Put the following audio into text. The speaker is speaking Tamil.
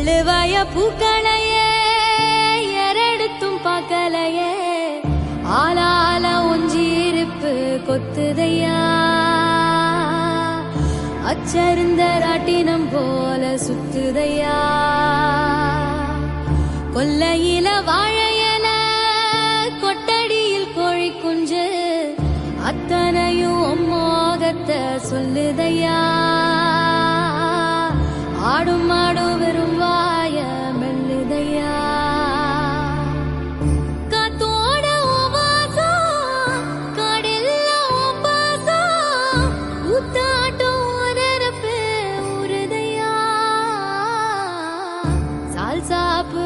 எள்ளுவாய பூக்களையே எரடுத்தும் பார்க்கலையே ஆளால ஒஞ்சிருப்பு கொத்துதையா அச்சருந்த ராட்டினம் போல சுத்துதையா கொல்லையில வாழையல கொட்டடியில் கோழி குஞ்சு அத்தனையும் மோகத்தை சொல்லுதையா ஆடும் மாடும் வெறும் வாய மெல்லுதையா காத்தோட வாசம் காடெல்லாம் பாசம் ஊத்தாட்டம் நரப்பு உருதையா சால் சாப்பு